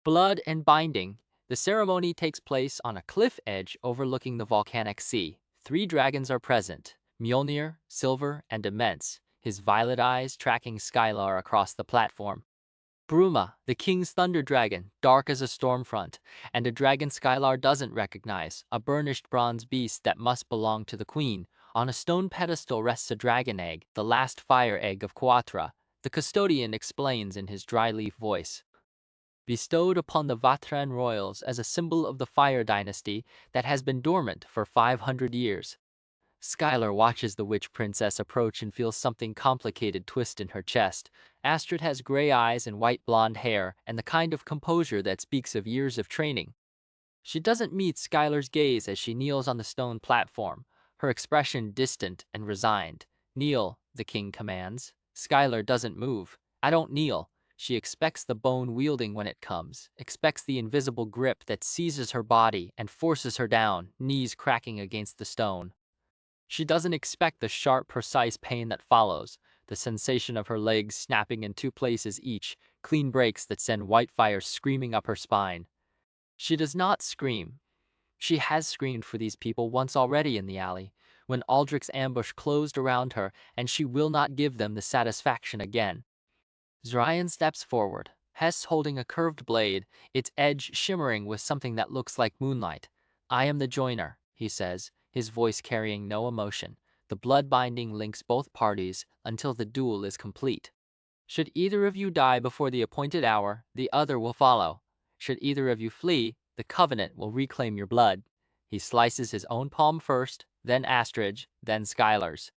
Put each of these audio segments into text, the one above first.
Blood and binding. The ceremony takes place on a cliff edge overlooking the volcanic sea. Three dragons are present, Mjolnir, Silver, and Immense, his violet eyes tracking Skylar across the platform. Bruma, the king's thunder dragon, dark as a storm front, and a dragon Skylar doesn't recognize, a burnished bronze beast that must belong to the queen. On a stone pedestal rests a dragon egg, the last fire egg of Quatra. The custodian explains in his dry leaf voice. Bestowed upon the Vatran royals as a symbol of the Fire Dynasty that has been dormant for 500 years. Skylar watches the witch princess approach and feels something complicated twist in her chest. Astrid has gray eyes and white blonde hair, and the kind of composure that speaks of years of training. She doesn't meet Skylar's gaze as she kneels on the stone platform, her expression distant and resigned. Kneel, the king commands. Skylar doesn't move. I don't kneel. She expects the bone wielding when it comes, expects the invisible grip that seizes her body and forces her down, knees cracking against the stone. She doesn't expect the sharp, precise pain that follows, the sensation of her legs snapping in two places each, clean breaks that send white fire screaming up her spine. She does not scream. She has screamed for these people once already in the alley, when Aldrich's ambush closed around her, and she will not give them the satisfaction again. Zryan steps forward, Hess holding a curved blade, its edge shimmering with something that looks like moonlight. I am the joiner, he says, his voice carrying no emotion. The blood binding links both parties until the duel is complete. Should either of you die before the appointed hour, the other will follow. Should either of you flee, the Covenant will reclaim your blood. He slices his own palm first, then Astrid's, then Skylar's.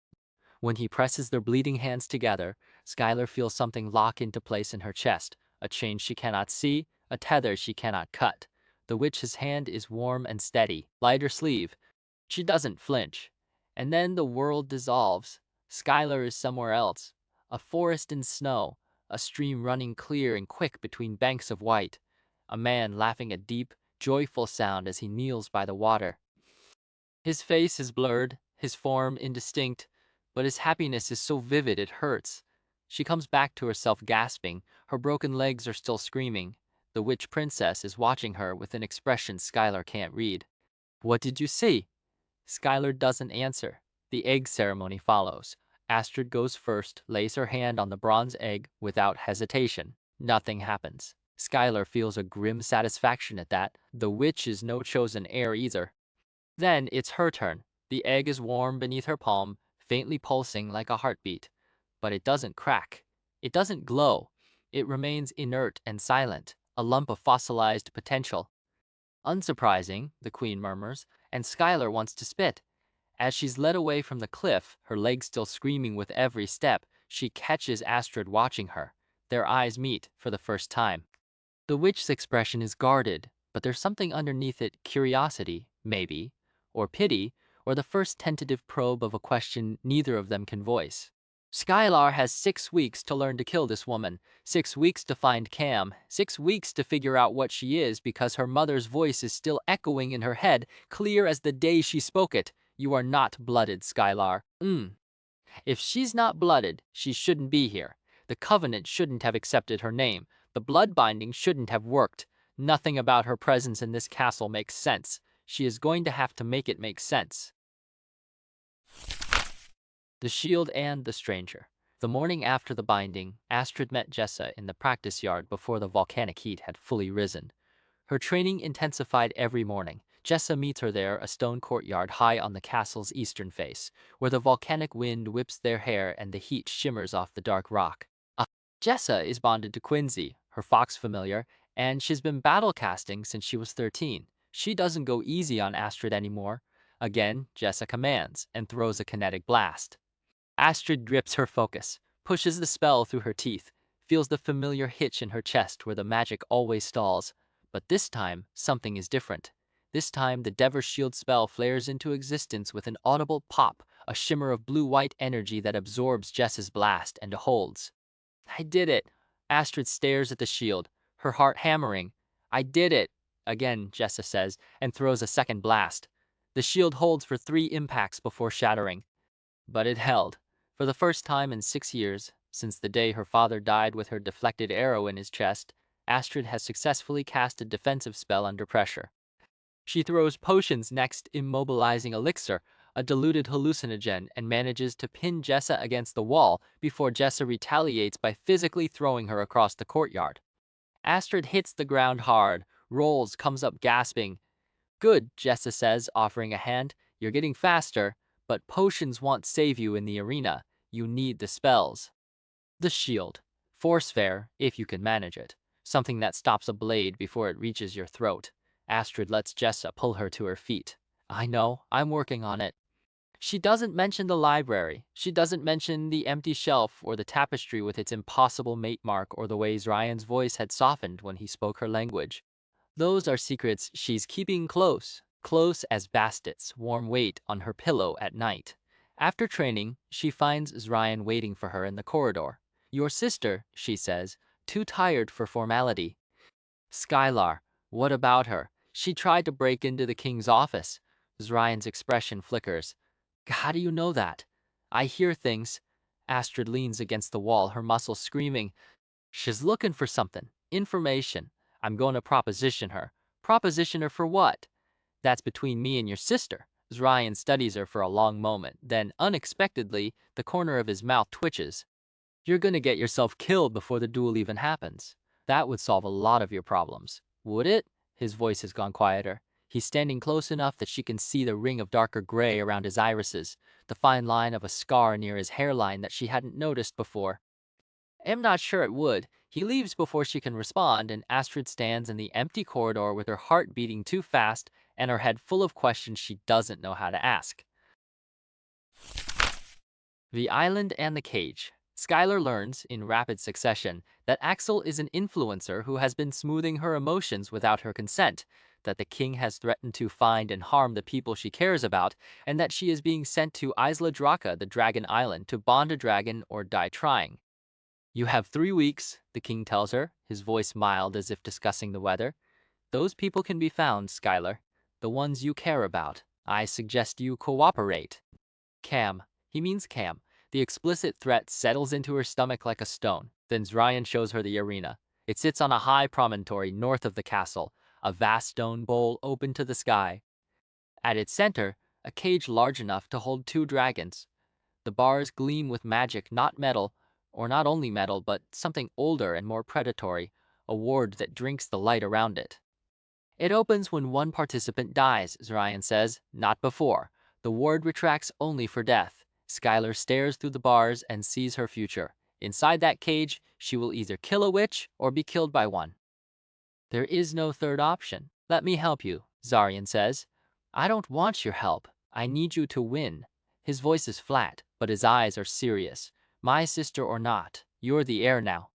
When he presses their bleeding hands together, Skylar feels something lock into place in her chest, a chain she cannot see, a tether she cannot cut. The witch's hand is warm and steady, lighter sleeve. She doesn't flinch. And then the world dissolves. Skylar is somewhere else. A forest in snow, a stream running clear and quick between banks of white. A man laughing a deep, joyful sound as he kneels by the water. His face is blurred, his form indistinct, but his happiness is so vivid it hurts. She comes back to herself gasping, her broken legs are still screaming. The witch princess is watching her with an expression Skylar can't read. What did you see? Skylar doesn't answer. The egg ceremony follows. Astrid goes first, lays her hand on the bronze egg without hesitation. Nothing happens. Skylar feels a grim satisfaction at that. The witch is no chosen heir either. Then it's her turn. The egg is warm beneath her palm, faintly pulsing like a heartbeat. But it doesn't crack. It doesn't glow. It remains inert and silent, a lump of fossilized potential. Unsurprising, the queen murmurs, and Skylar wants to spit. As she's led away from the cliff, her legs still screaming with every step, she catches Astrid watching her. Their eyes meet for the first time. The witch's expression is guarded, but there's something underneath it, curiosity, maybe, or pity, or the first tentative probe of a question neither of them can voice. Skylar has 6 weeks to learn to kill this woman, 6 weeks to find Cam, 6 weeks to figure out what she is because her mother's voice is still echoing in her head, clear as the day she spoke it. You are not blooded, Skylar. If she's not blooded, she shouldn't be here. The Covenant shouldn't have accepted her name. The blood binding shouldn't have worked. Nothing about her presence in this castle makes sense. She is going to have to make it make sense. The Shield and the Stranger. The morning after the binding, Astrid met Jessa in the practice yard before the volcanic heat had fully risen. Her training intensified every morning. Jessa meets her there, a stone courtyard high on the castle's eastern face, where the volcanic wind whips their hair and the heat shimmers off the dark rock. Jessa is bonded to Quincy, her fox familiar, and she's been battle casting since she was 13. She doesn't go easy on Astrid anymore. Again, Jessa commands and throws a kinetic blast. Astrid grips her focus, pushes the spell through her teeth, feels the familiar hitch in her chest where the magic always stalls. But this time, something is different. This time, the Dever Shield spell flares into existence with an audible pop, a shimmer of blue-white energy that absorbs Jessa's blast and holds. I did it. Astrid stares at the shield, her heart hammering. I did it, again, Jessa says, and throws a second blast. The shield holds for 3 impacts before shattering. But it held. For the first time in 6 years, since the day her father died with her deflected arrow in his chest, Astrid has successfully cast a defensive spell under pressure. She throws potions next, immobilizing elixir, a diluted hallucinogen, and manages to pin Jessa against the wall before Jessa retaliates by physically throwing her across the courtyard. Astrid hits the ground hard, rolls, comes up gasping. Good, Jessa says, offering a hand. You're getting faster, but potions won't save you in the arena. You need the spells. The shield. Force fair, if you can manage it. Something that stops a blade before it reaches your throat. Astrid lets Jessa pull her to her feet. I know, I'm working on it. She doesn't mention the library. She doesn't mention the empty shelf or the tapestry with its impossible mate mark or the ways Ryan's voice had softened when he spoke her language. Those are secrets she's keeping close, close as Bastit's warm weight on her pillow at night. After training, she finds Ryan waiting for her in the corridor. Your sister, she says, too tired for formality. Skylar, what about her? She tried to break into the king's office. Ryan's expression flickers. How do you know that? I hear things. Astrid leans against the wall, her muscles screaming. She's looking for something. Information. I'm going to proposition her. Proposition her for what? That's between me and your sister. Ryan studies her for a long moment. Then, unexpectedly, the corner of his mouth twitches. You're going to get yourself killed before the duel even happens. That would solve a lot of your problems. Would it? His voice has gone quieter. He's standing close enough that she can see the ring of darker gray around his irises, the fine line of a scar near his hairline that she hadn't noticed before. I'm not sure it would. He leaves before she can respond, and Astrid stands in the empty corridor with her heart beating too fast and her head full of questions she doesn't know how to ask. The island and the cage. Skylar learns, in rapid succession, that Axel is an influencer who has been smoothing her emotions without her consent, that the king has threatened to find and harm the people she cares about, and that she is being sent to Isla Draka, the dragon island, to bond a dragon or die trying. You have 3 weeks, the king tells her, his voice mild as if discussing the weather. Those people can be found, Skylar. The ones you care about. I suggest you cooperate. Cam. He means Cam. The explicit threat settles into her stomach like a stone. Then Ryan shows her the arena. It sits on a high promontory north of the castle, a vast stone bowl open to the sky. At its center, a cage large enough to hold 2 dragons. The bars gleam with magic, not metal, or not only metal, but something older and more predatory, a ward that drinks the light around it. It opens when one participant dies, Ryan says, not before. The ward retracts only for death. Skylar stares through the bars and sees her future. Inside that cage, she will either kill a witch or be killed by one. There is no third option. Let me help you, Zarian says. I don't want your help. I need you to win. His voice is flat, but his eyes are serious. My sister or not, you're the heir now.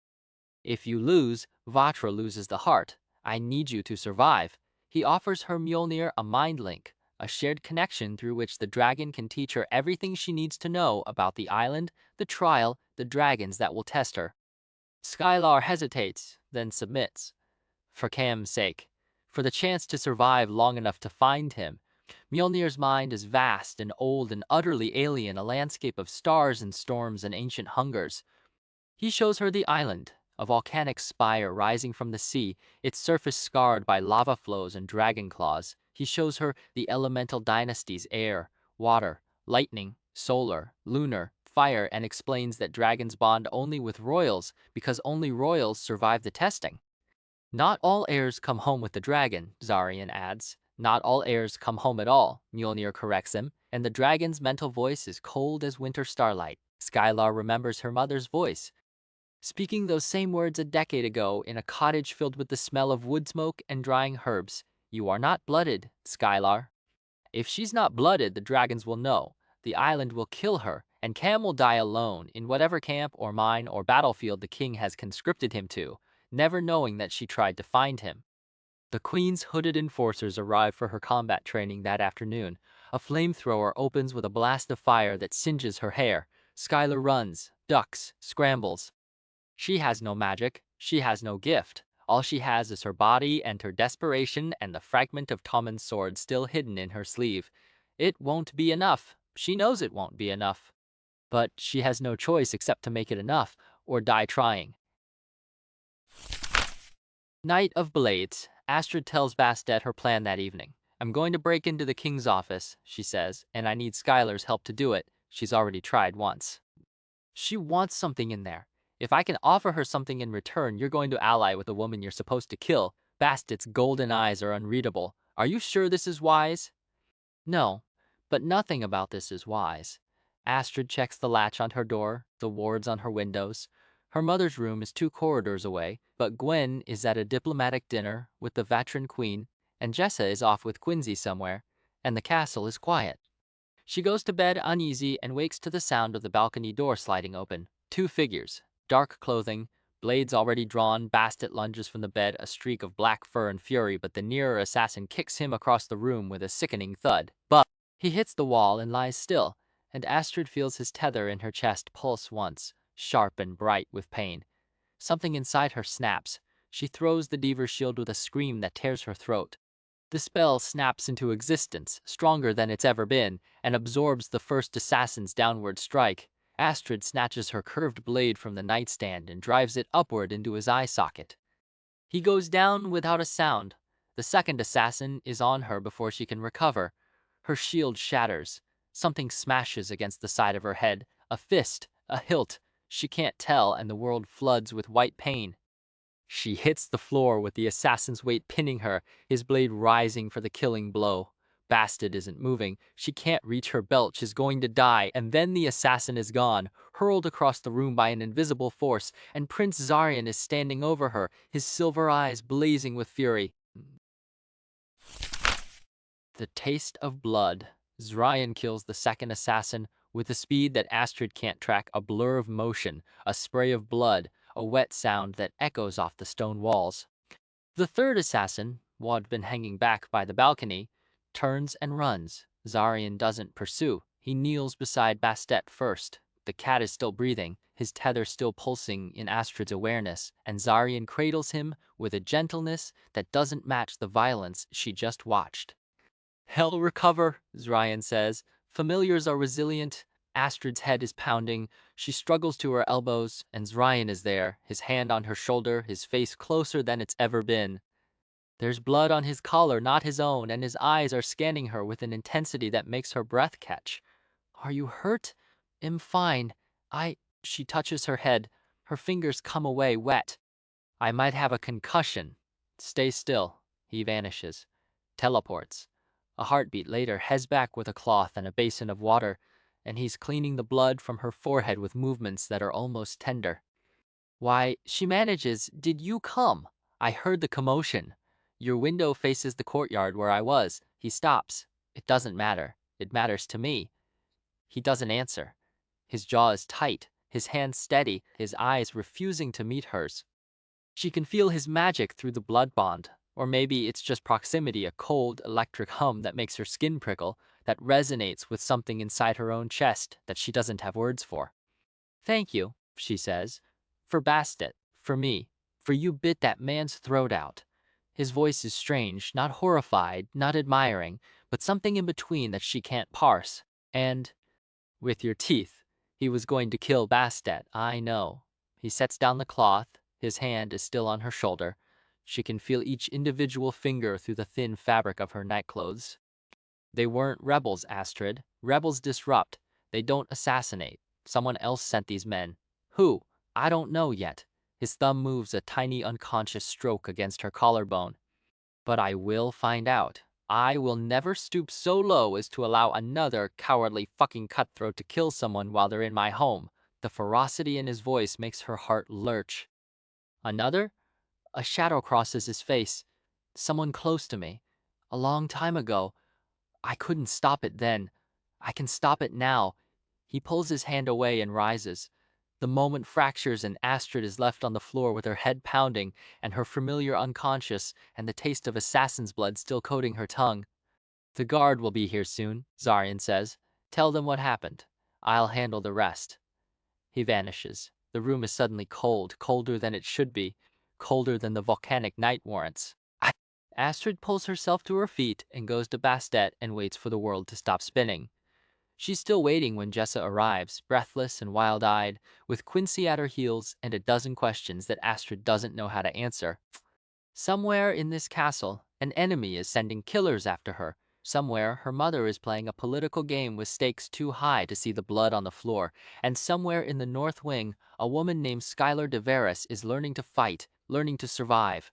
If you lose, Vatra loses the heart. I need you to survive. He offers her Mjolnir a mind link, a shared connection through which the dragon can teach her everything she needs to know about the island, the trial, the dragons that will test her. Skylar hesitates, then submits. For Cam's sake. For the chance to survive long enough to find him. Mjolnir's mind is vast and old and utterly alien, a landscape of stars and storms and ancient hungers. He shows her the island, a volcanic spire rising from the sea, its surface scarred by lava flows and dragon claws. He shows her the elemental dynasties: air, water, lightning, solar, lunar, fire, and explains that dragons bond only with royals because only royals survive the testing. Not all heirs come home with the dragon, Zarian adds. Not all heirs come home at all, Mjolnir corrects him, and the dragon's mental voice is cold as winter starlight. Skylar remembers her mother's voice, speaking those same words a decade ago in a cottage filled with the smell of wood smoke and drying herbs. You are not blooded, Skylar. If she's not blooded, the dragons will know. The island will kill her, and Cam will die alone in whatever camp or mine or battlefield the king has conscripted him to, never knowing that she tried to find him. The queen's hooded enforcers arrive for her combat training that afternoon. A flamethrower opens with a blast of fire that singes her hair. Skylar runs, ducks, scrambles. She has no magic. She has no gift. All she has is her body and her desperation and the fragment of Tommen's sword still hidden in her sleeve. It won't be enough. She knows it won't be enough. But she has no choice except to make it enough, or die trying. Night of Blades, Astrid tells Bastet her plan that evening. I'm going to break into the king's office, she says, and I need Skylar's help to do it. She's already tried once. She wants something in there. If I can offer her something in return, you're going to ally with a woman you're supposed to kill. Bastet's golden eyes are unreadable. Are you sure this is wise? No, but nothing about this is wise. Astrid checks the latch on her door, the wards on her windows. Her mother's room is 2 corridors away, but Gwen is at a diplomatic dinner with the Vatran Queen, and Jessa is off with Quincy somewhere, and the castle is quiet. She goes to bed uneasy and wakes to the sound of the balcony door sliding open. 2 figures, dark clothing, blades already drawn. Bastet lunges from the bed, a streak of black fur and fury, but the nearer assassin kicks him across the room with a sickening thud. But he hits the wall and lies still, and Astrid feels his tether in her chest pulse once, sharp and bright with pain. Something inside her snaps. She throws the Deaver shield with a scream that tears her throat. The spell snaps into existence, stronger than it's ever been, and absorbs the first assassin's downward strike. Astrid snatches her curved blade from the nightstand and drives it upward into his eye socket. He goes down without a sound. The second assassin is on her before she can recover. Her shield shatters. Something smashes against the side of her head. A fist, a hilt. She can't tell, and the world floods with white pain. She hits the floor with the assassin's weight pinning her, his blade rising for the killing blow. Bastet isn't moving. She can't reach her belt. She's going to die. And then the assassin is gone, hurled across the room by an invisible force, and Prince Zarian is standing over her, his silver eyes blazing with fury. The taste of blood. Zarian kills the second assassin with a speed that Astrid can't track, a blur of motion, a spray of blood, a wet sound that echoes off the stone walls. The third assassin, who had been hanging back by the balcony, turns and runs. Zarian doesn't pursue. He kneels beside Bastet first. The cat is still breathing, his tether still pulsing in Astrid's awareness, and Zarian cradles him with a gentleness that doesn't match the violence she just watched. Hell recover, Zarian says. Familiars are resilient. Astrid's head is pounding. She struggles to her elbows, and Zarian is there, his hand on her shoulder, his face closer than it's ever been. There's blood on his collar, not his own, and his eyes are scanning her with an intensity that makes her breath catch. Are you hurt? I'm fine. She touches her head. Her fingers come away wet. I might have a concussion. Stay still. He vanishes. Teleports. A heartbeat later, heads back with a cloth and a basin of water, and he's cleaning the blood from her forehead with movements that are almost tender. Why, she manages. Did you come? I heard the commotion. Your window faces the courtyard where I was. He stops. It doesn't matter. It matters to me. He doesn't answer. His jaw is tight, his hands steady, his eyes refusing to meet hers. She can feel his magic through the blood bond. Or maybe it's just proximity, a cold, electric hum that makes her skin prickle, that resonates with something inside her own chest that she doesn't have words for. Thank you, she says. For Bastet, for me, for you bit that man's throat out. His voice is strange, not horrified, not admiring, but something in between that she can't parse. And, with your teeth, he was going to kill Bastet, I know. He sets down the cloth, his hand is still on her shoulder. She can feel each individual finger through the thin fabric of her nightclothes. They weren't rebels, Astrid. Rebels disrupt. They don't assassinate. Someone else sent these men. Who? I don't know yet. His thumb moves a tiny unconscious stroke against her collarbone. But I will find out. I will never stoop so low as to allow another cowardly fucking cutthroat to kill someone while they're in my home. The ferocity in his voice makes her heart lurch. Another? A shadow crosses his face. Someone close to me. A long time ago. I couldn't stop it then. I can stop it now. He pulls his hand away and rises. The moment fractures and Astrid is left on the floor with her head pounding and her familiar unconscious and the taste of assassin's blood still coating her tongue. The guard will be here soon, Zarian says. Tell them what happened. I'll handle the rest. He vanishes. The room is suddenly cold, colder than it should be, colder than the volcanic night warrants. Astrid pulls herself to her feet and goes to Bastet and waits for the world to stop spinning. She's still waiting when Jessa arrives, breathless and wild-eyed, with Quincy at her heels and a dozen questions that Astrid doesn't know how to answer. Somewhere in this castle, an enemy is sending killers after her. Somewhere, her mother is playing a political game with stakes too high to see the blood on the floor. And somewhere in the North Wing, a woman named Skylar de Veras is learning to fight, learning to survive,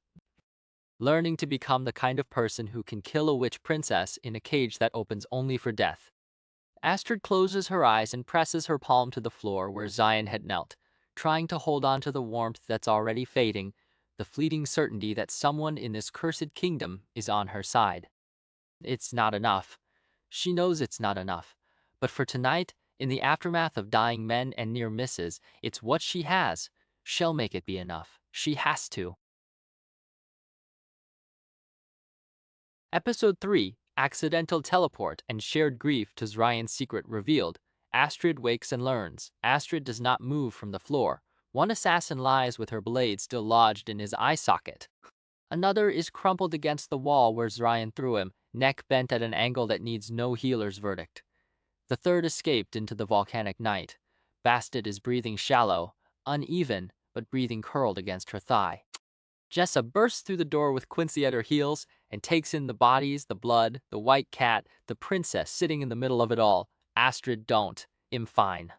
learning to become the kind of person who can kill a witch princess in a cage that opens only for death. Astrid closes her eyes and presses her palm to the floor where Zion had knelt, trying to hold on to the warmth that's already fading, the fleeting certainty that someone in this cursed kingdom is on her side. It's not enough. She knows it's not enough. But for tonight, in the aftermath of dying men and near misses, it's what she has. She'll make it be enough. She has to. Episode 3, Accidental Teleport and Shared Grief to Ryan's Secret Revealed. Astrid wakes and learns. Astrid does not move from the floor. One assassin lies with her blade still lodged in his eye socket. Another is crumpled against the wall where Ryan threw him, neck bent at an angle that needs no healer's verdict. The third escaped into the volcanic night. Bastet is breathing shallow, uneven, but breathing curled against her thigh. Jessa bursts through the door with Quincy at her heels and takes in the bodies, the blood, the white cat, the princess sitting in the middle of it all. Astrid don't. I'm fine.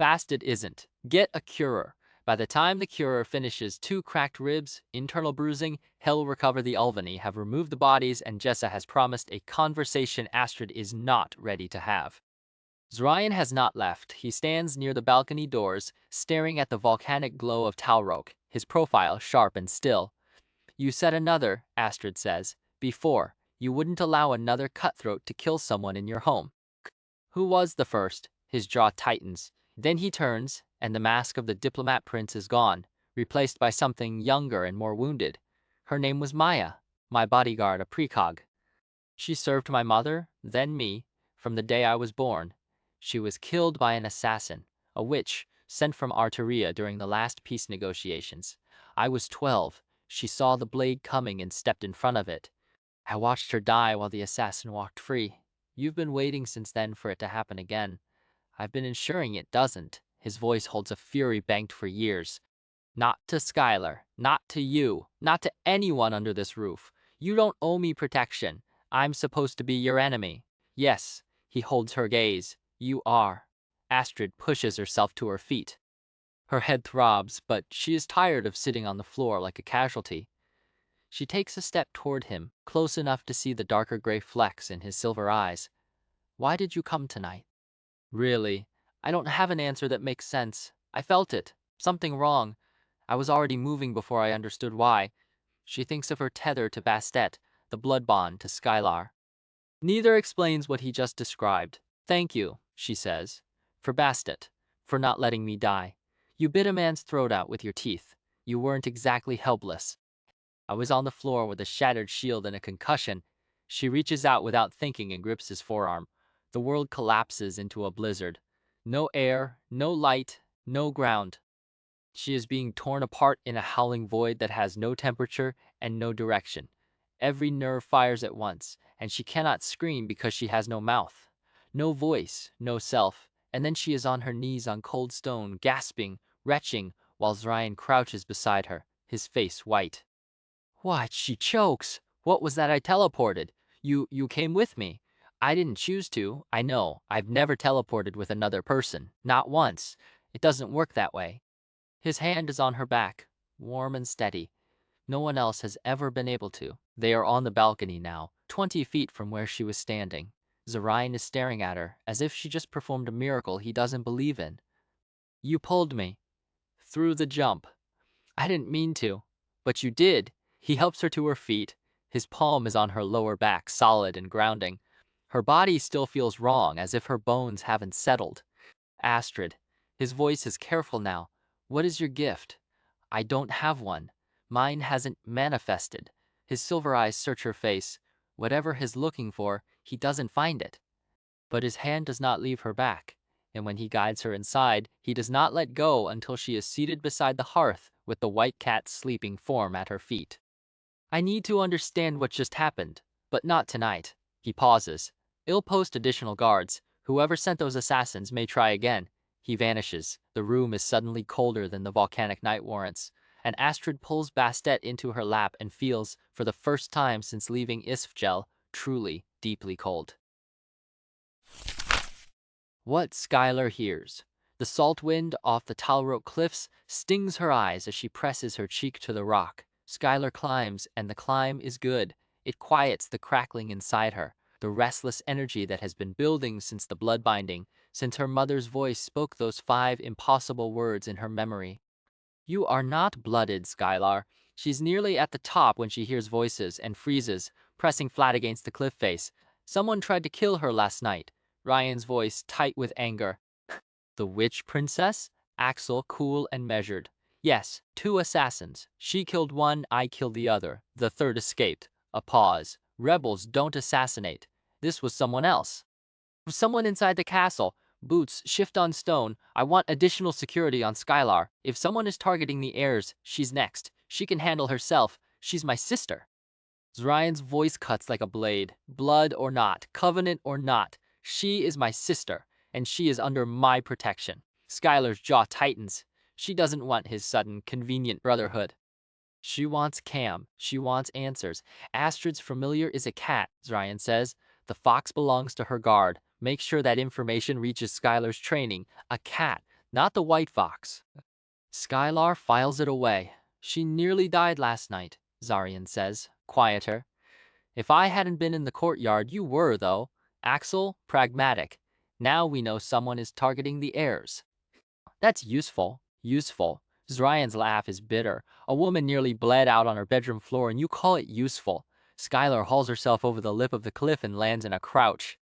Bastet isn't. Get a curer. By the time the curer finishes, 2 cracked ribs, internal bruising, Hell will recover the Ulvany, have removed the bodies, and Jessa has promised a conversation Astrid is not ready to have. Zryan has not left. He stands near the balcony doors, staring at the volcanic glow of Talrok, his profile sharp and still. You said another, Astrid says, before. You wouldn't allow another cutthroat to kill someone in your home. Who was the first? His jaw tightens. Then he turns, and the mask of the diplomat prince is gone, replaced by something younger and more wounded. Her name was Maya, my bodyguard, a precog. She served my mother, then me, from the day I was born. She was killed by an assassin, a witch, sent from Arteria during the last peace negotiations. I was 12. She saw the blade coming and stepped in front of it. I watched her die while the assassin walked free. You've been waiting since then for it to happen again. I've been ensuring it doesn't. His voice holds a fury banked for years. Not to Skylar, not to you, not to anyone under this roof. You don't owe me protection. I'm supposed to be your enemy. Yes, he holds her gaze. You are. Astrid pushes herself to her feet. Her head throbs, but she is tired of sitting on the floor like a casualty. She takes a step toward him, close enough to see the darker gray flecks in his silver eyes. Why did you come tonight? Really, I don't have an answer that makes sense. I felt it. Something wrong. I was already moving before I understood why. She thinks of her tether to Bastet, the blood bond to Skylar. Neither explains what he just described. Thank you, she says, for Bastet, for not letting me die. You bit a man's throat out with your teeth. You weren't exactly helpless. I was on the floor with a shattered shield and a concussion. She reaches out without thinking and grips his forearm. The world collapses into a blizzard. No air, no light, no ground. She is being torn apart in a howling void that has no temperature and no direction. Every nerve fires at once, and she cannot scream because she has no mouth, no voice, no self. And then she is on her knees on cold stone, gasping, retching, while Zryan crouches beside her, his face white. What? She chokes. What was that I teleported? You came with me. I didn't choose to. I know. I've never teleported with another person. Not once. It doesn't work that way. His hand is on her back, warm and steady. No one else has ever been able to. They are on the balcony now, 20 feet from where she was standing. Zryan is staring at her, as if she just performed a miracle he doesn't believe in. You pulled me. Through the jump. I didn't mean to. But you did. He helps her to her feet. His palm is on her lower back, solid and grounding. Her body still feels wrong, as if her bones haven't settled. Astrid. His voice is careful now. What is your gift? I don't have one. Mine hasn't manifested. His silver eyes search her face. Whatever he's looking for, he doesn't find it. But his hand does not leave her back, and when he guides her inside, he does not let go until she is seated beside the hearth with the white cat's sleeping form at her feet. I need to understand what just happened, but not tonight. He pauses. I'll post additional guards. Whoever sent those assassins may try again. He vanishes. The room is suddenly colder than the volcanic night warrants. and Astrid pulls Bastet into her lap and feels, for the first time since leaving Isfjell, truly, deeply cold. What Skylar hears. The salt wind off the Talrote cliffs stings her eyes as she presses her cheek to the rock. Skylar climbs, and the climb is good. It quiets the crackling inside her, the restless energy that has been building since the blood binding, since her mother's voice spoke those 5 impossible words in her memory. You are not blooded, Skylar. She's nearly at the top when she hears voices and freezes, pressing flat against the cliff face. Someone tried to kill her last night. Ryan's voice tight with anger. The witch princess? Axel cool and measured. Yes, 2 assassins. She killed one, I killed the other. The third escaped. A pause. Rebels don't assassinate. This was someone else. Someone inside the castle. Boots, shift on stone. I want additional security on Skylar. If someone is targeting the heirs, she's next. She can handle herself. She's my sister. Ryan's voice cuts like a blade. Blood or not, covenant or not, she is my sister, and she is under my protection. Skylar's jaw tightens. She doesn't want his sudden, convenient brotherhood. She wants Cam. She wants answers. Astrid's familiar is a cat, Ryan says. The fox belongs to her guard. Make sure that information reaches Skylar's training. A cat, not the white fox. Skylar files it away. She nearly died last night, Zarian says, quieter. If I hadn't been in the courtyard, you were, though. Axel, pragmatic. Now we know someone is targeting the heirs. That's useful. Useful. Zryan's laugh is bitter. A woman nearly bled out on her bedroom floor, and you call it useful. Skylar hauls herself over the lip of the cliff and lands in a crouch.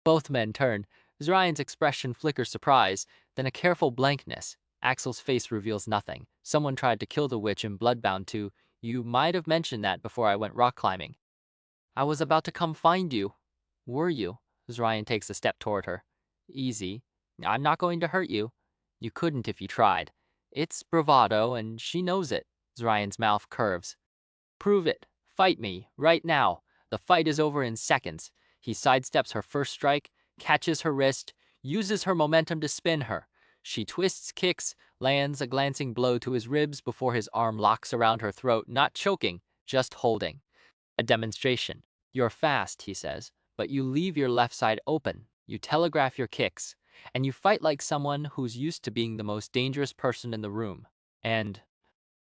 Both men turn. Zryan's expression flickers surprise, then a careful blankness. Axel's face reveals nothing. Someone tried to kill the witch in Bloodbound too. You might have mentioned that before I went rock climbing. I was about to come find you. Were you? Zryan takes a step toward her. Easy. I'm not going to hurt you. You couldn't if you tried. It's bravado, and she knows it. Zryan's mouth curves. Prove it. Fight me, right now. The fight is over in seconds. He sidesteps her first strike, catches her wrist, uses her momentum to spin her. She twists, kicks, lands a glancing blow to his ribs before his arm locks around her throat, not choking, just holding. A demonstration. You're fast, he says, but you leave your left side open. You telegraph your kicks, and you fight like someone who's used to being the most dangerous person in the room. And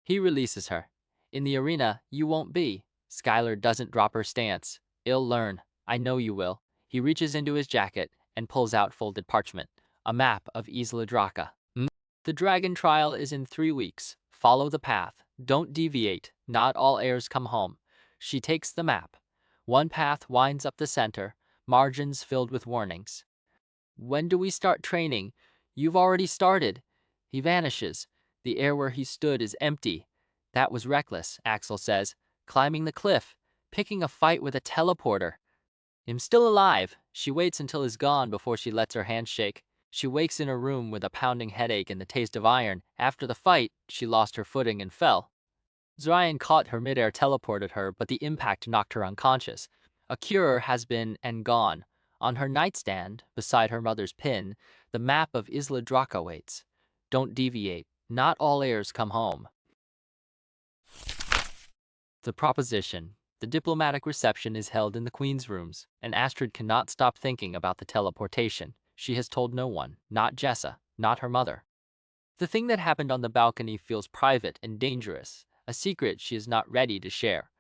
he releases her. In the arena, you won't be. Skylar doesn't drop her stance. I'll learn. I know you will. He reaches into his jacket and pulls out folded parchment. A map of Isla Draca. The dragon trial is in 3 weeks. Follow the path. Don't deviate. Not all heirs come home. She takes the map. One path winds up the center, margins filled with warnings. When do we start training? You've already started. He vanishes. The air where he stood is empty. That was reckless, Axel says. Climbing the cliff, picking a fight with a teleporter. I'm still alive. She waits until he's gone before she lets her hand shake. She wakes in her room with a pounding headache and the taste of iron. After the fight, she lost her footing and fell. Zryan caught her midair, teleported her, but the impact knocked her unconscious. A cure has been and gone. On her nightstand, beside her mother's pin, the map of Isla Draca waits. Don't deviate. Not all heirs come home. The proposition. The diplomatic reception is held in the Queen's rooms, and Astrid cannot stop thinking about the teleportation. She has told no one, not Jessa, not her mother. The thing that happened on the balcony feels private and dangerous, a secret she is not ready to share.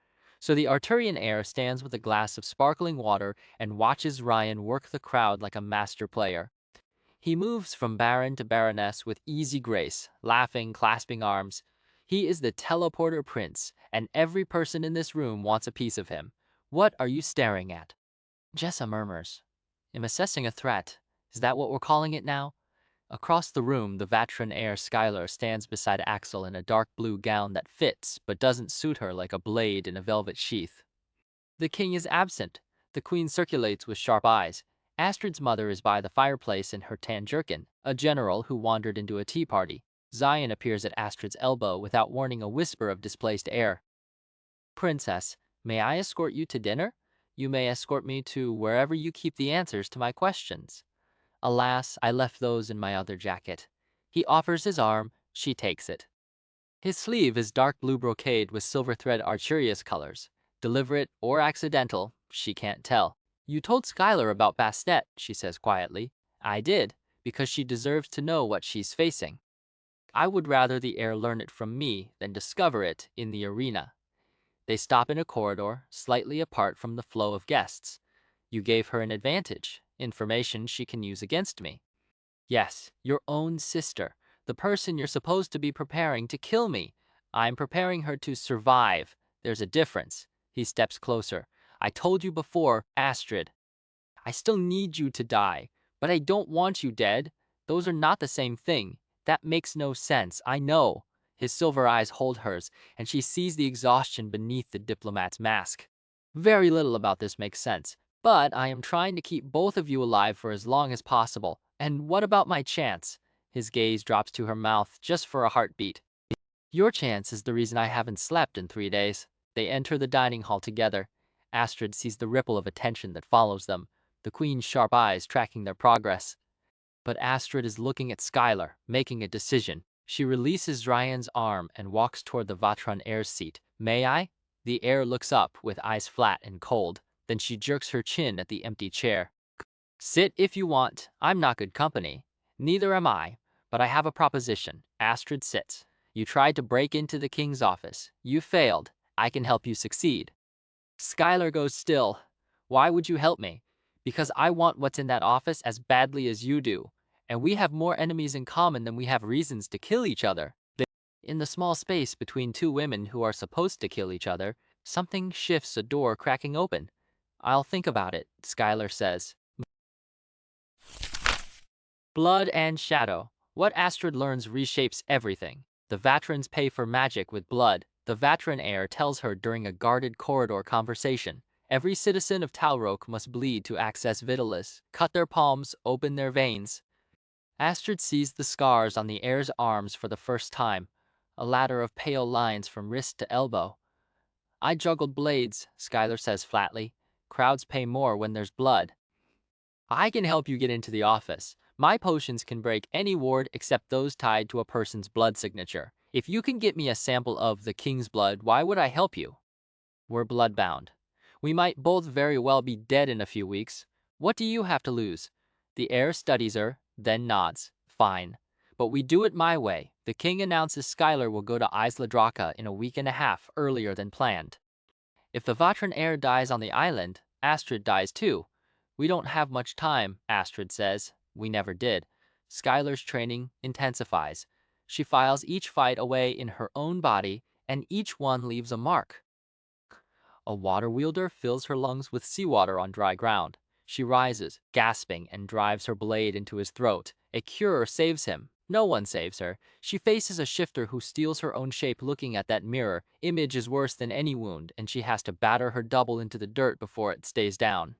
So the Arturian heir stands with a glass of sparkling water and watches Ryan work the crowd like a master player. He moves from baron to baroness with easy grace, laughing, clasping arms. He is the teleporter prince, and every person in this room wants a piece of him. What are you staring at? Jessa murmurs. I'm assessing a threat. Is that what we're calling it now? Across the room, the Vatran heir Skylar stands beside Axel in a dark blue gown that fits, but doesn't suit her like a blade in a velvet sheath. The king is absent. The queen circulates with sharp eyes. Astrid's mother is by the fireplace in her tan jerkin, a general who wandered into a tea party. Zion appears at Astrid's elbow without warning a whisper of displaced air. Princess, may I escort you to dinner? You may escort me to wherever you keep the answers to my questions. Alas, I left those in my other jacket. He offers his arm, she takes it. His sleeve is dark blue brocade with silver thread archerius colors. Deliberate or accidental, she can't tell. You told Skylar about Bastet, she says quietly. I did, because she deserves to know what she's facing. I would rather the heir learn it from me than discover it in the arena. They stop in a corridor, slightly apart from the flow of guests. You gave her an advantage, information she can use against me. Yes, your own sister, the person you're supposed to be preparing to kill me. I'm preparing her to survive. There's a difference. He steps closer. I told you before, Astrid. I still need you to die, but I don't want you dead. Those are not the same thing. That makes no sense, I know. His silver eyes hold hers, and she sees the exhaustion beneath the diplomat's mask. Very little about this makes sense, but I am trying to keep both of you alive for as long as possible. And what about my chance? His gaze drops to her mouth just for a heartbeat. Your chance is the reason I haven't slept in 3 days. They enter the dining hall together. Astrid sees the ripple of attention that follows them, the queen's sharp eyes tracking their progress. But Astrid is looking at Skylar, making a decision. She releases Ryan's arm and walks toward the Vatran heir's seat. May I? The heir looks up with eyes flat and cold. Then she jerks her chin at the empty chair. Sit if you want. I'm not good company. Neither am I. But I have a proposition. Astrid sits. You tried to break into the king's office. You failed. I can help you succeed. Skylar goes still. Why would you help me? Because I want what's in that office as badly as you do. And we have more enemies in common than we have reasons to kill each other. In the small space between two women who are supposed to kill each other, something shifts, a door cracking open. I'll think about it, Skylar says. Blood and shadow. What Astrid learns reshapes everything. The Vatrans pay for magic with blood. The Vatran heir tells her during a guarded corridor conversation. Every citizen of Talroke must bleed to access Vitalis, cut their palms, open their veins. Astrid sees the scars on the heir's arms for the first time, a ladder of pale lines from wrist to elbow. I juggled blades, Skylar says flatly. Crowds pay more when there's blood. I can help you get into the office. My potions can break any ward except those tied to a person's blood signature. If you can get me a sample of the king's blood, why would I help you? We're bloodbound. We might both very well be dead in a few weeks. What do you have to lose? The heir studies her, then nods. Fine. But we do it my way. The king announces Skylar will go to Isla Draka in a week and a half earlier than planned. If the Vatran heir dies on the island, Astrid dies too. We don't have much time, Astrid says. We never did. Skylar's training intensifies. She files each fight away in her own body, and each one leaves a mark. A water wielder fills her lungs with seawater on dry ground. She rises, gasping, and drives her blade into his throat. A curer saves him. No one saves her. She faces a shifter who steals her own shape looking at that mirror. Image is worse than any wound, and she has to batter her double into the dirt before it stays down.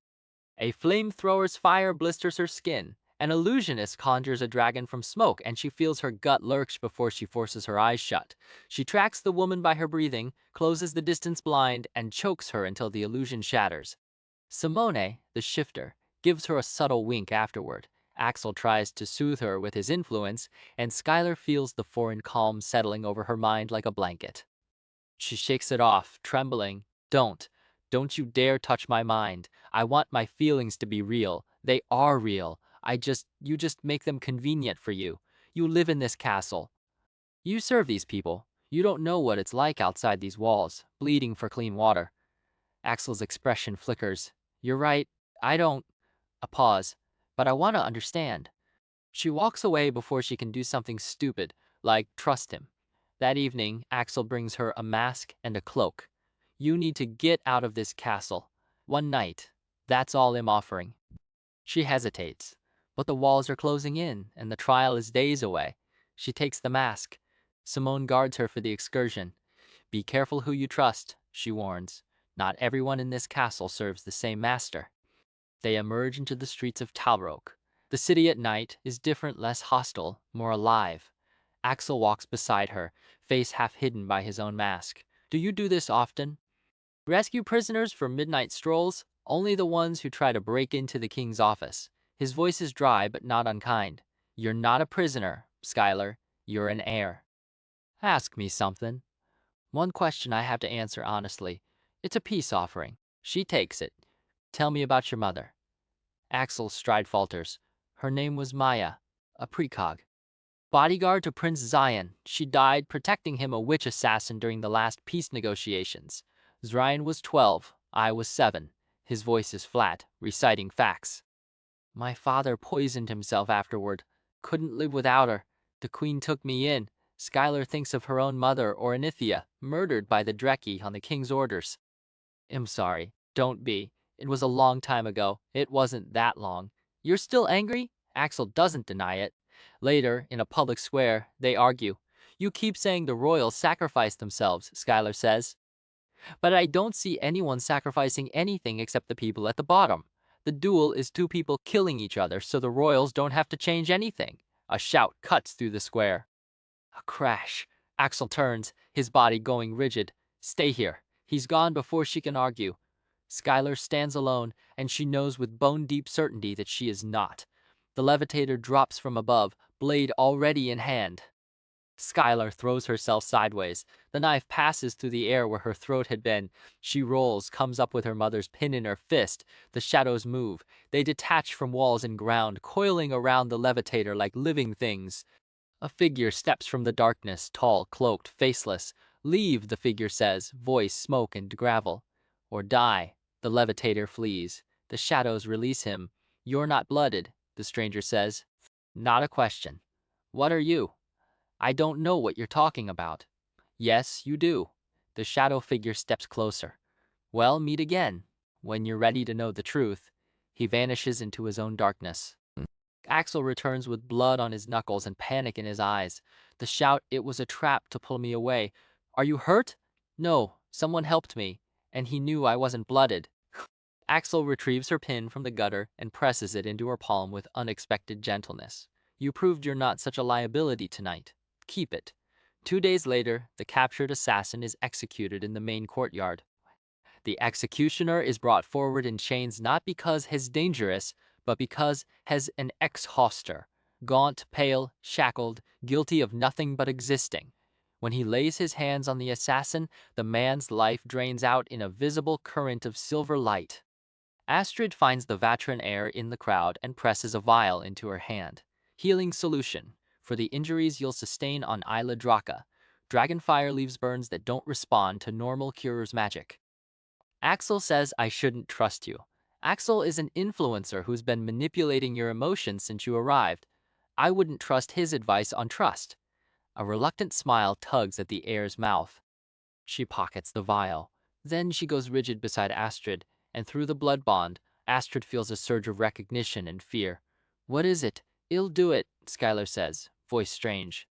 A flamethrower's fire blisters her skin. An illusionist conjures a dragon from smoke, and she feels her gut lurch before she forces her eyes shut. She tracks the woman by her breathing, closes the distance blind, and chokes her until the illusion shatters. Simone, the shifter, gives her a subtle wink afterward. Axel tries to soothe her with his influence, and Skylar feels the foreign calm settling over her mind like a blanket. She shakes it off, trembling. Don't you dare touch my mind. I want my feelings to be real. They are real. You just make them convenient for you. You live in this castle. You serve these people. You don't know what it's like outside these walls, bleeding for clean water. Axel's expression flickers. You're right. I don't. A pause. But I want to understand. She walks away before she can do something stupid, like trust him. That evening, Axel brings her a mask and a cloak. You need to get out of this castle. One night. That's all I'm offering. She hesitates. But the walls are closing in, and the trial is days away. She takes the mask. Simone guards her for the excursion. Be careful who you trust, she warns. Not everyone in this castle serves the same master. They emerge into the streets of Talroke. The city at night is different, less hostile, more alive. Axel walks beside her, face half hidden by his own mask. Do you do this often? Rescue prisoners for midnight strolls? Only the ones who try to break into the king's office. His voice is dry but not unkind. You're not a prisoner, Skylar. You're an heir. Ask me something. One question I have to answer honestly. It's a peace offering. She takes it. Tell me about your mother. Axel's stride falters. Her name was Maya, a precog. Bodyguard to Prince Zion. She died protecting him, a witch assassin, during the last peace negotiations. Zion was 12. I was 7. His voice is flat, reciting facts. My father poisoned himself afterward. Couldn't live without her. The queen took me in. Skylar thinks of her own mother, Oronithia, murdered by the Dreki on the king's orders. I'm sorry. Don't be. It was a long time ago. It wasn't that long. You're still angry? Axel doesn't deny it. Later, in a public square, they argue. You keep saying the royals sacrificed themselves, Skylar says. But I don't see anyone sacrificing anything except the people at the bottom. The duel is two people killing each other, so the royals don't have to change anything. A shout cuts through the square. A crash. Axel turns, his body going rigid. Stay here. He's gone before she can argue. Skylar stands alone, and she knows with bone-deep certainty that she is not. The levitator drops from above, blade already in hand. Skylar throws herself sideways. The knife passes through the air where her throat had been. She rolls, comes up with her mother's pin in her fist. The shadows move. They detach from walls and ground, coiling around the levitator like living things. A figure steps from the darkness, tall, cloaked, faceless. Leave, the figure says, voice smoke and gravel. Or die. The levitator flees. The shadows release him. You're not blooded, the stranger says. Not a question. What are you? I don't know what you're talking about. Yes, you do. The shadow figure steps closer. Well, meet again. When you're ready to know the truth. He vanishes into his own darkness. Axel returns with blood on his knuckles and panic in his eyes. The shout, it was a trap to pull me away. Are you hurt? No, someone helped me, and he knew I wasn't blooded. Axel retrieves her pin from the gutter and presses it into her palm with unexpected gentleness. You proved you're not such a liability tonight. Keep it. 2 days later, the captured assassin is executed in the main courtyard. The executioner is brought forward in chains not because he's dangerous, but because he's an ex-hoster, gaunt, pale, shackled, guilty of nothing but existing. When he lays his hands on the assassin, the man's life drains out in a visible current of silver light. Astrid finds the Vatran heir in the crowd and presses a vial into her hand. Healing solution. For the injuries you'll sustain on Isla Draka. Dragonfire leaves burns that don't respond to normal curer's magic. Axel says I shouldn't trust you. Axel is an influencer who's been manipulating your emotions since you arrived. I wouldn't trust his advice on trust. A reluctant smile tugs at the heir's mouth. She pockets the vial. Then she goes rigid beside Astrid, and through the blood bond, Astrid feels a surge of recognition and fear. What is it? I'll do it, Skylar says, voice strange.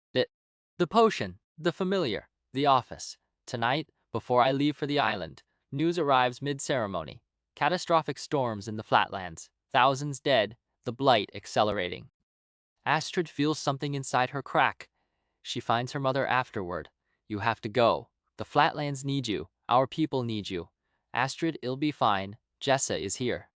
The potion, the familiar, the office. Tonight, before I leave for the island, news arrives mid-ceremony. Catastrophic storms in the flatlands, thousands dead, the blight accelerating. Astrid feels something inside her crack. She finds her mother afterward. You have to go. The flatlands need you. Our people need you. Astrid, it'll be fine. Jessa is here.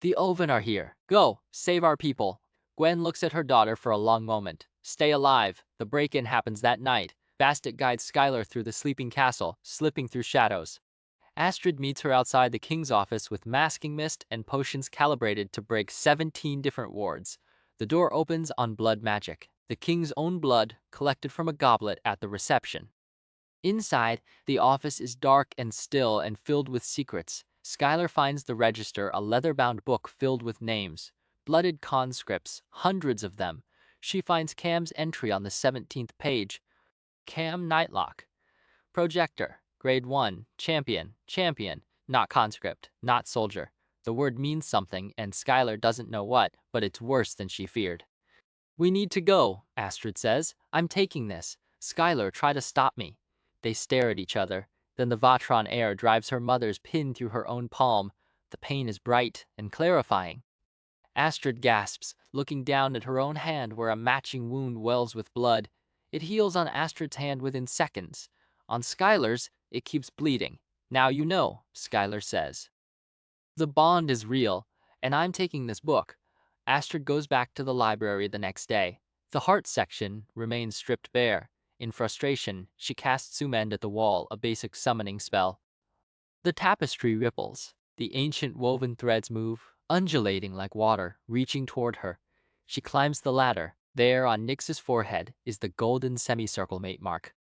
The Oven are here. Go, save our people. Gwen looks at her daughter for a long moment. Stay alive. The break-in happens that night. Bastet guides Skylar through the sleeping castle, slipping through shadows. Astrid meets her outside the king's office with masking mist and potions calibrated to break 17 different wards. The door opens on blood magic, the king's own blood collected from a goblet at the reception. Inside, the office is dark and still and filled with secrets. Skylar finds the register, a leather-bound book filled with names. Blooded conscripts, hundreds of them. She finds Cam's entry on the 17th page. Cam Nightlock. Projector. Grade 1. Champion. Champion. Not conscript. Not soldier. The word means something, and Skylar doesn't know what, but it's worse than she feared. We need to go, Astrid says. I'm taking this. Skylar, try to stop me. They stare at each other. Then the Vatran heir drives her mother's pin through her own palm. The pain is bright and clarifying. Astrid gasps, looking down at her own hand where a matching wound wells with blood. It heals on Astrid's hand within seconds. On Skylar's, it keeps bleeding. Now you know, Skylar says. The bond is real, and I'm taking this book. Astrid goes back to the library the next day. The heart section remains stripped bare. In frustration, she casts Sumend at the wall, a basic summoning spell. The tapestry ripples. The ancient woven threads move, undulating like water, reaching toward her. She climbs the ladder. There on Nyx's forehead is the golden semicircle mate mark.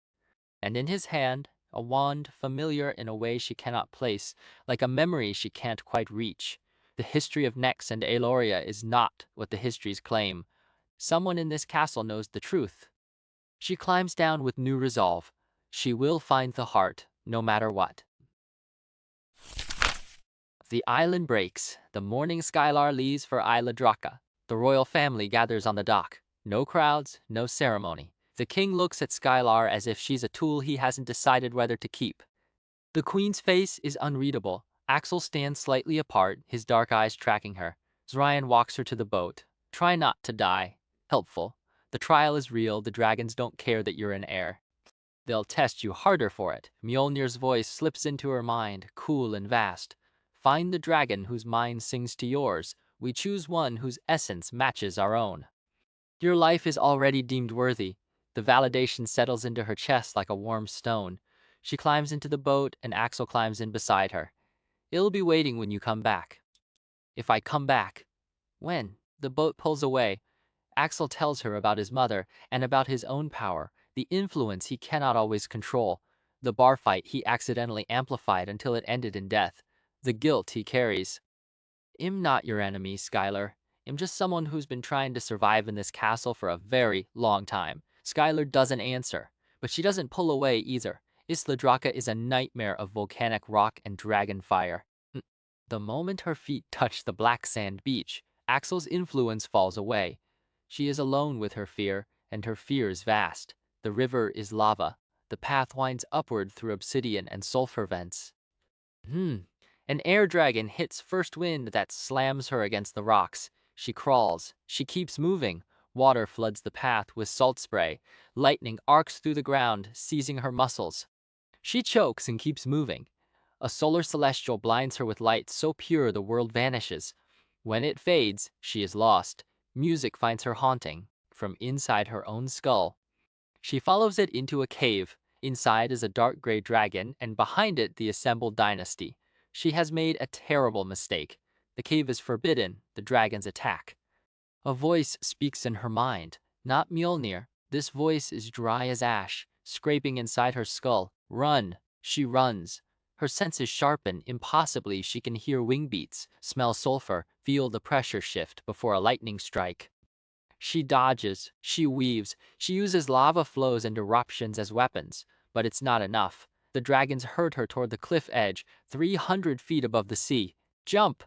And in his hand, a wand familiar in a way she cannot place, like a memory she can't quite reach. The history of Nyx and Aloria is not what the histories claim. Someone in this castle knows the truth. She climbs down with new resolve. She will find the heart, no matter what. The island breaks. The morning Skylar leaves for Isla Draka. The royal family gathers on the dock. No crowds, no ceremony. The king looks at Skylar as if she's a tool he hasn't decided whether to keep. The queen's face is unreadable. Axel stands slightly apart, his dark eyes tracking her. Zryan walks her to the boat. Try not to die. Helpful. The trial is real. The dragons don't care that you're an heir. They'll test you harder for it. Mjolnir's voice slips into her mind, cool and vast. Find the dragon whose mind sings to yours. We choose one whose essence matches our own. Your life is already deemed worthy. The validation settles into her chest like a warm stone. She climbs into the boat and Axel climbs in beside her. It'll be waiting when you come back. If I come back. When? The boat pulls away. Axel tells her about his mother and about his own power, the influence he cannot always control, the bar fight he accidentally amplified until it ended in death, the guilt he carries. I'm not your enemy, Skylar. I'm just someone who's been trying to survive in this castle for a very long time. Skylar doesn't answer, but she doesn't pull away either. Isla Draka is a nightmare of volcanic rock and dragon fire. The moment her feet touch the black sand beach, Axel's influence falls away. She is alone with her fear, and her fear is vast. The river is lava. The path winds upward through obsidian and sulfur vents. An air dragon hits first wind that slams her against the rocks. She crawls. She keeps moving. Water floods the path with salt spray. Lightning arcs through the ground, seizing her muscles. She chokes and keeps moving. A solar celestial blinds her with light so pure the world vanishes. When it fades, she is lost. Music finds her haunting, from inside her own skull. She follows it into a cave. Inside is a dark gray dragon, and behind it the assembled dynasty. She has made a terrible mistake. The cave is forbidden, the dragons attack. A voice speaks in her mind, not Mjolnir. This voice is dry as ash, scraping inside her skull. Run! She runs. Her senses sharpen. Impossibly, she can hear wing beats, smell sulfur, feel the pressure shift before a lightning strike. She dodges, she weaves, she uses lava flows and eruptions as weapons, but it's not enough. The dragons herd her toward the cliff edge, 300 feet above the sea. Jump!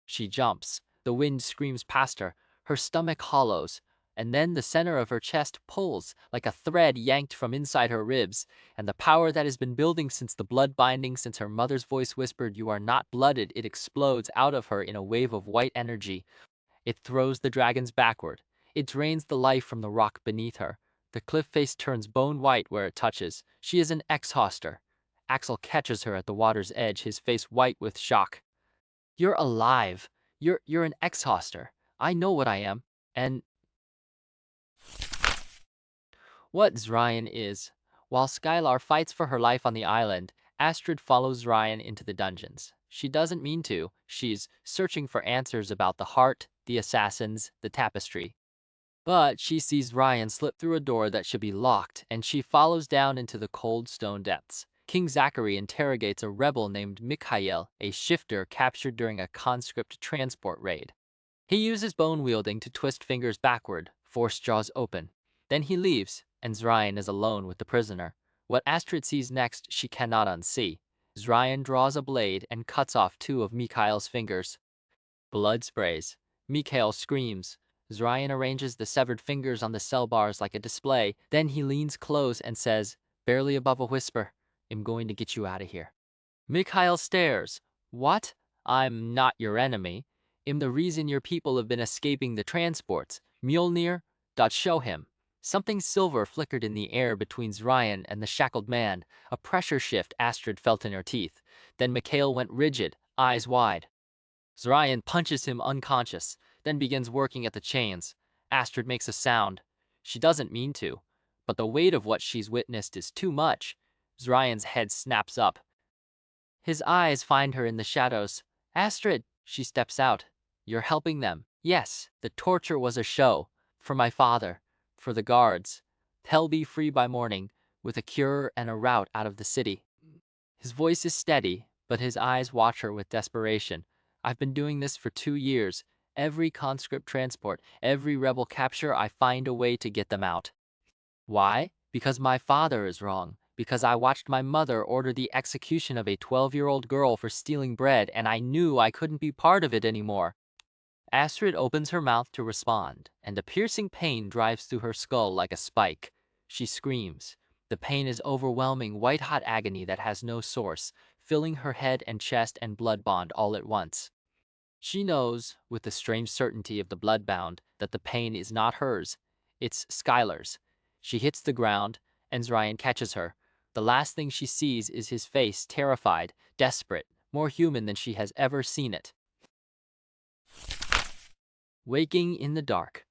She jumps. The wind screams past her. Her stomach hollows, and then the center of her chest pulls like a thread yanked from inside her ribs, and the power that has been building since the blood binding, since her mother's voice whispered, "You are not blooded," it explodes out of her in a wave of white energy. It throws the dragons backward. It drains the life from the rock beneath her. The cliff face turns bone white where it touches. She is an exhauster. Axel catches her at the water's edge, his face white with shock. "You're alive. You're an exhauster. I know what I am. And what Zryan is." While Skylar fights for her life on the island, Astrid follows Zryan into the dungeons. She doesn't mean to. She's searching for answers about the heart, the assassins, the tapestry. But she sees Ryan slip through a door that should be locked, and she follows down into the cold stone depths. King Zachary interrogates a rebel named Mikhail, a shifter captured during a conscript transport raid. He uses bone wielding to twist fingers backward, force jaws open. Then he leaves, and Zryan is alone with the prisoner. What Astrid sees next she cannot unsee. Zryan draws a blade and cuts off 2 of Mikhail's fingers. Blood sprays. Mikhail screams. Zryan arranges the severed fingers on the cell bars like a display. Then he leans close and says, barely above a whisper, "I'm going to get you out of here." Mikhail stares. "What? I'm not your enemy. I'm the reason your people have been escaping the transports. Mjolnir, show him." Something silver flickered in the air between Zryan and the shackled man, a pressure shift Astrid felt in her teeth. Then Mikhail went rigid, eyes wide. Zryan punches him unconscious, then begins working at the chains. Astrid makes a sound. She doesn't mean to, but but the weight of what she's witnessed is too much. Zryan's head snaps up. His eyes find her in the shadows. Astrid, she steps out. You're helping them. Yes, the torture was a show. For my father. For the guards. They'll be free by morning, with a cure and a route out of the city. His voice is steady, but his eyes watch her with desperation. I've been doing this for 2 years. Every conscript transport, every rebel capture, I find a way to get them out. Why? Because my father is wrong. Because I watched my mother order the execution of a 12-year-old girl for stealing bread, and I knew I couldn't be part of it anymore. Astrid opens her mouth to respond, and a piercing pain drives through her skull like a spike. She screams. The pain is overwhelming, white-hot agony that has no source, filling her head and chest and blood bond all at once. She knows, with the strange certainty of the bloodbound, that the pain is not hers. It's Skylar's. She hits the ground, and Zryan catches her. The last thing she sees is his face, terrified, desperate, more human than she has ever seen it. Waking in the dark,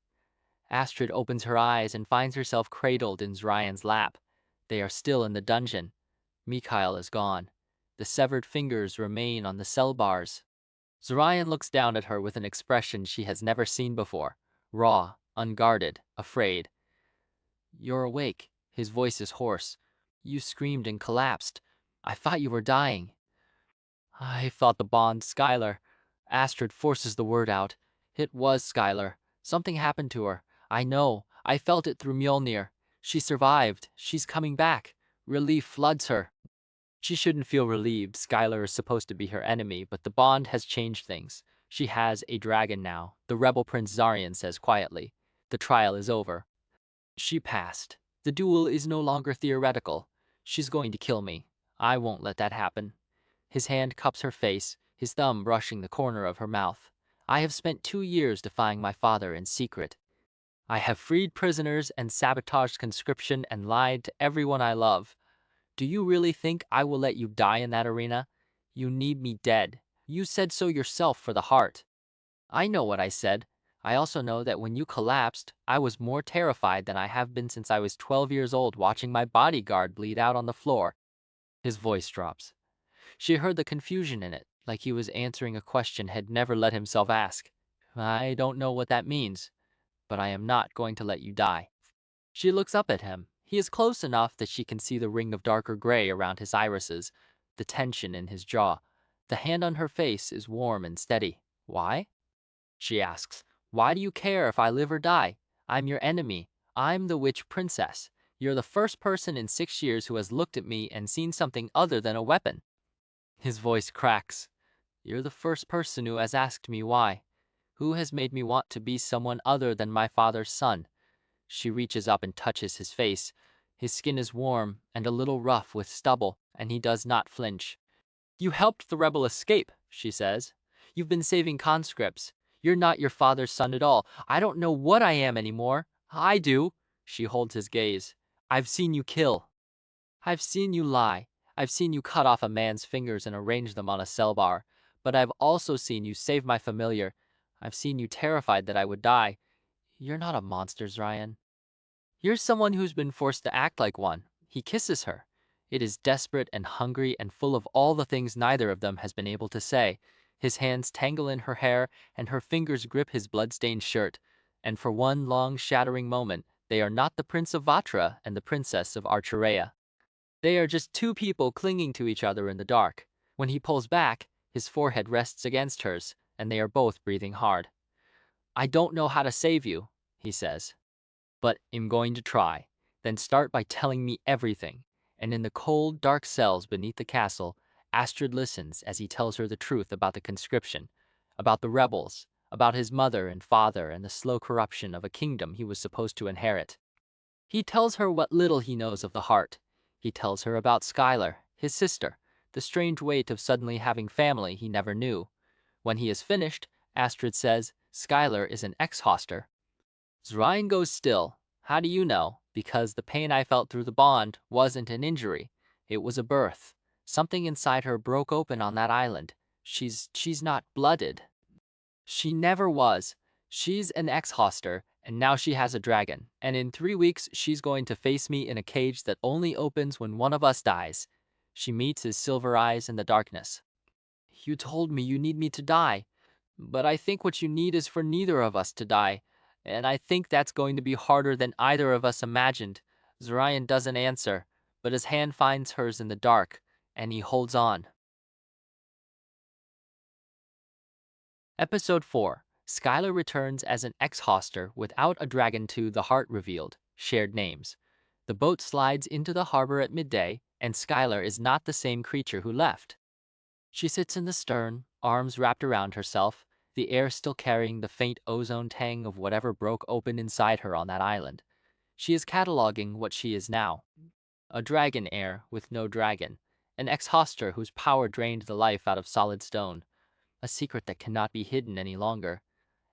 Astrid opens her eyes and finds herself cradled in Zryan's lap. They are still in the dungeon. Mikhail is gone. The severed fingers remain on the cell bars. Zryan looks down at her with an expression she has never seen before. Raw, unguarded, afraid. You're awake. His voice is hoarse. You screamed and collapsed. I thought you were dying. I thought the bond, Skylar. Astrid forces the word out. It was Skylar. Something happened to her. I know. I felt it through Mjolnir. She survived. She's coming back. Relief floods her. She shouldn't feel relieved. Skylar is supposed to be her enemy, but the bond has changed things. She has a dragon now, the rebel Prince Zarian says quietly. The trial is over. She passed. The duel is no longer theoretical. She's going to kill me. I won't let that happen. His hand cups her face, his thumb brushing the corner of her mouth. I have spent 2 years defying my father in secret. I have freed prisoners and sabotaged conscription and lied to everyone I love. Do you really think I will let you die in that arena? You need me dead. You said so yourself for the heart. I know what I said. I also know that when you collapsed, I was more terrified than I have been since I was 12 years old watching my bodyguard bleed out on the floor. His voice drops. She heard the confusion in it, like he was answering a question he'd never let himself ask. I don't know what that means, but I am not going to let you die. She looks up at him. He is close enough that she can see the ring of darker gray around his irises, the tension in his jaw. The hand on her face is warm and steady. Why? She asks. Why do you care if I live or die? I'm your enemy. I'm the witch princess. You're the first person in 6 years who has looked at me and seen something other than a weapon. His voice cracks. You're the first person who has asked me why. Who has made me want to be someone other than my father's son? She reaches up and touches his face. His skin is warm and a little rough with stubble, and he does not flinch. You helped the rebel escape, she says. You've been saving conscripts. You're not your father's son at all. I don't know what I am anymore. I do. She holds his gaze. I've seen you kill. I've seen you lie. I've seen you cut off a man's fingers and arrange them on a cell bar. But I've also seen you save my familiar. I've seen you terrified that I would die. You're not a monster, Zryan. You're someone who's been forced to act like one. He kisses her. It is desperate and hungry and full of all the things neither of them has been able to say. His hands tangle in her hair, and her fingers grip his blood-stained shirt. And for one long, shattering moment, they are not the Prince of Vatra and the Princess of Archerea. They are just two people clinging to each other in the dark. When he pulls back, his forehead rests against hers, and they are both breathing hard. I don't know how to save you, he says, but I'm going to try. Then start by telling me everything. And in the cold, dark cells beneath the castle, Astrid listens as he tells her the truth about the conscription, about the rebels, about his mother and father and the slow corruption of a kingdom he was supposed to inherit. He tells her what little he knows of the heart. He tells her about Skylar, his sister, the strange weight of suddenly having family he never knew. When he is finished, Astrid says, Skylar is an ex-hoster. Zryan goes still. How do you know? Because the pain I felt through the bond wasn't an injury. It was a birth. Something inside her broke open on that island. She's not blooded. She never was. She's an ex-hoster, And now she has a dragon. And in 3 weeks, she's going to face me in a cage that only opens when one of us dies. She meets his silver eyes in the darkness. You told me you need me to die. But I think what you need is for neither of us to die. And I think that's going to be harder than either of us imagined. Zorion doesn't answer, but his hand finds hers in the dark, and he holds on. Episode 4. Skylar returns as an ex-hoster without a dragon to the heart revealed. Shared names. The boat slides into the harbor at midday, and Skylar is not the same creature who left. She sits in the stern, arms wrapped around herself, the air still carrying the faint ozone tang of whatever broke open inside her on that island. She is cataloging what she is now. A dragon heir with no dragon. An ex-hoster whose power drained the life out of solid stone. A secret that cannot be hidden any longer.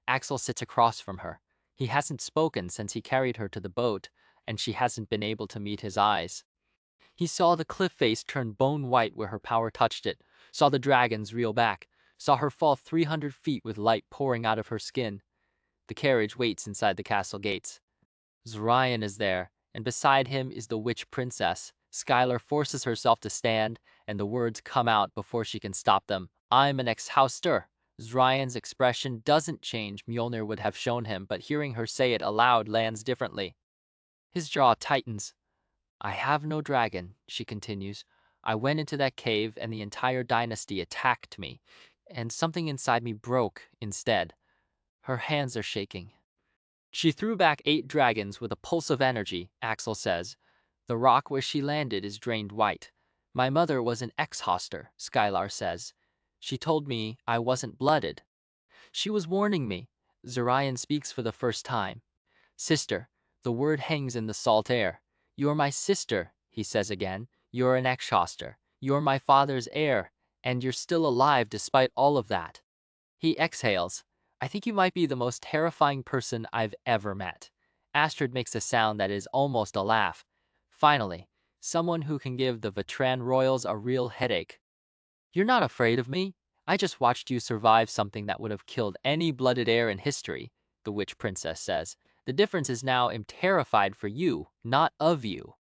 Axel sits across from her. He hasn't spoken since he carried her to the boat, and she hasn't been able to meet his eyes. He saw the cliff face turn bone white where her power touched it, saw the dragons reel back, saw her fall 300 feet with light pouring out of her skin. The carriage waits inside the castle gates. Zorion is there, and beside him is the witch princess. Skylar forces herself to stand, and the words come out before she can stop them. I'm an ex-houster. Zorion's expression doesn't change, Mjolnir would have shown him, but hearing her say it aloud lands differently. His jaw tightens. I have no dragon, she continues. I went into that cave and the entire dynasty attacked me, and something inside me broke instead. Her hands are shaking. She threw back 8 dragons with a pulse of energy, Axel says. The rock where she landed is drained white. My mother was an ex-hoster, Skylar says. She told me I wasn't blooded. She was warning me. Zorion speaks for the first time. Sister, the word hangs in the salt air. You're my sister, he says again. You're an ex-hoster. You're my father's heir, and you're still alive despite all of that. He exhales. I think you might be the most terrifying person I've ever met. Astrid makes a sound that is almost a laugh. Finally, someone who can give the Vetran royals a real headache. You're not afraid of me? I just watched you survive something that would have killed any blooded heir in history, the witch princess says. The difference is now I'm terrified for you, not of you.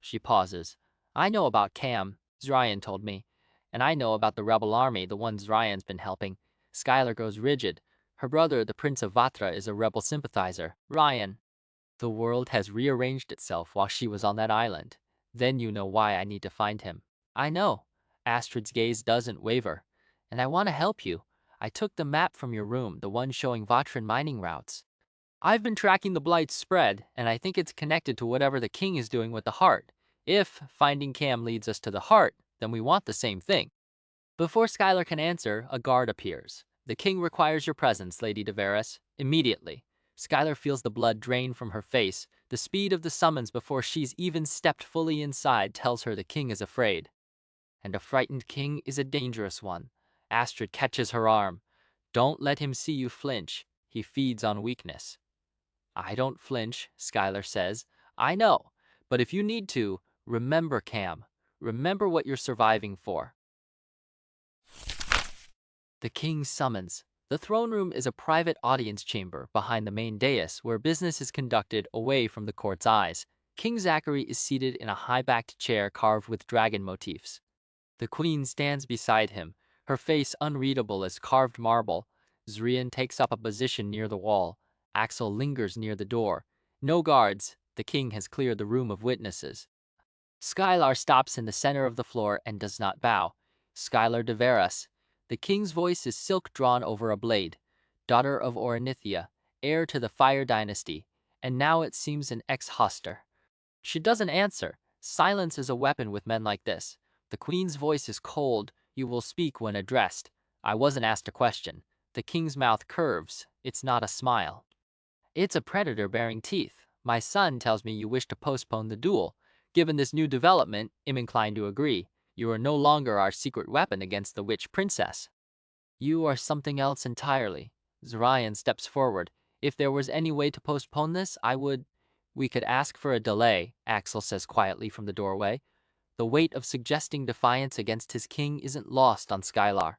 She pauses. I know about Cam, Zorion told me. And I know about the rebel army, the one Zorion's been helping. Skylar grows rigid. Her brother, the Prince of Vatra, is a rebel sympathizer. Ryan. The world has rearranged itself while she was on that island. Then you know why I need to find him. I know. Astrid's gaze doesn't waver. And I want to help you. I took the map from your room, the one showing Vatran mining routes. I've been tracking the Blight's spread, and I think it's connected to whatever the king is doing with the heart. If finding Cam leads us to the heart, then we want the same thing. Before Skylar can answer, a guard appears. The king requires your presence, Lady de Veras, immediately. Skylar feels the blood drain from her face. The speed of the summons before she's even stepped fully inside tells her the king is afraid. And a frightened king is a dangerous one. Astrid catches her arm. Don't let him see you flinch. He feeds on weakness. I don't flinch, Skylar says. I know, but if you need to, remember Cam. Remember what you're surviving for. The king summons. The throne room is a private audience chamber behind the main dais where business is conducted away from the court's eyes. King Zachary is seated in a high-backed chair carved with dragon motifs. The queen stands beside him, her face unreadable as carved marble. Zorion takes up a position near the wall. Axel lingers near the door. No guards. The king has cleared the room of witnesses. Skylar stops in the center of the floor and does not bow. Skylar de Veras. The king's voice is silk drawn over a blade. Daughter of Ornithia, heir to the Fire Dynasty, and now it seems an ex-hoster. She doesn't answer. Silence is a weapon with men like this. The queen's voice is cold. You will speak when addressed. I wasn't asked a question. The king's mouth curves. It's not a smile. It's a predator bearing teeth. My son tells me you wish to postpone the duel. Given this new development, I'm inclined to agree. You are no longer our secret weapon against the witch princess. You are something else entirely. Zorion steps forward. If there was any way to postpone this, We could ask for a delay, Axel says quietly from the doorway. The weight of suggesting defiance against his king isn't lost on Skylar.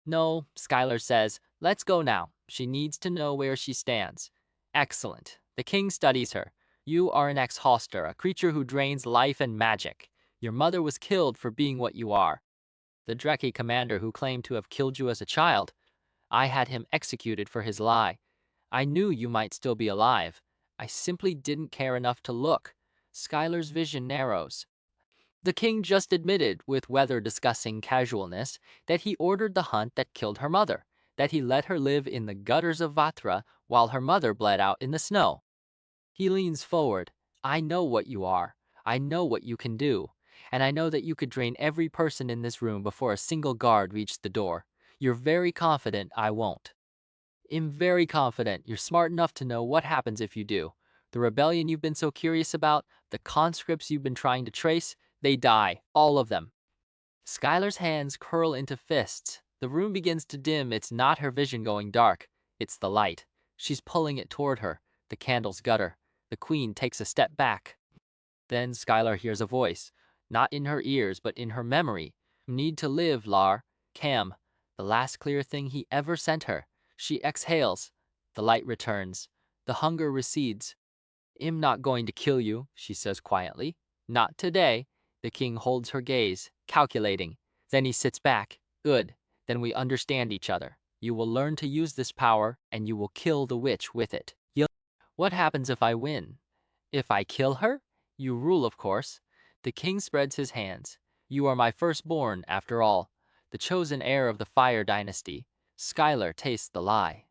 No, Skylar says, let's go now. She needs to know where she stands. Excellent. The king studies her. You are an ex-Hoster, a creature who drains life and magic. Your mother was killed for being what you are. The Dreki commander who claimed to have killed you as a child. I had him executed for his lie. I knew you might still be alive. I simply didn't care enough to look. Skylar's vision narrows. The king just admitted, with weather-discussing casualness, that he ordered the hunt that killed her mother, that he let her live in the gutters of Vatra while her mother bled out in the snow. He leans forward. I know what you are. I know what you can do. And I know that you could drain every person in this room before a single guard reached the door. You're very confident I won't. I'm very confident you're smart enough to know what happens if you do. The rebellion you've been so curious about, the conscripts you've been trying to trace, they die, all of them. Skylar's hands curl into fists. The room begins to dim. It's not her vision going dark. It's the light. She's pulling it toward her. The candles gutter. The queen takes a step back. Then Skylar hears a voice, not in her ears, but in her memory. Need to live, Lar. Cam. The last clear thing he ever sent her. She exhales. The light returns. The hunger recedes. I'm not going to kill you, she says quietly. Not today. The king holds her gaze, calculating. Then he sits back. Good. Then we understand each other. You will learn to use this power, and you will kill the witch with it. What happens if I win? If I kill her? You rule, of course. The king spreads his hands. You are my firstborn, after all. The chosen heir of the Fire Dynasty. Skylar tastes the lie.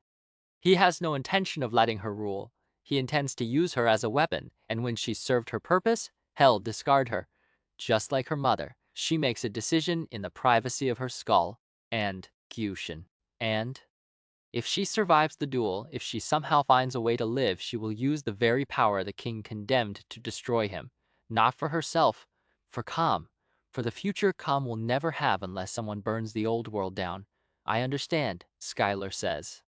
He has no intention of letting her rule. He intends to use her as a weapon, and when she's served her purpose, he'll discard her. Just like her mother, she makes a decision in the privacy of her skull. And, Kyushin. And? If she survives the duel, if she somehow finds a way to live, she will use the very power the king condemned to destroy him. Not for herself, for Kam. For the future Kam will never have unless someone burns the old world down. I understand, Skylar says.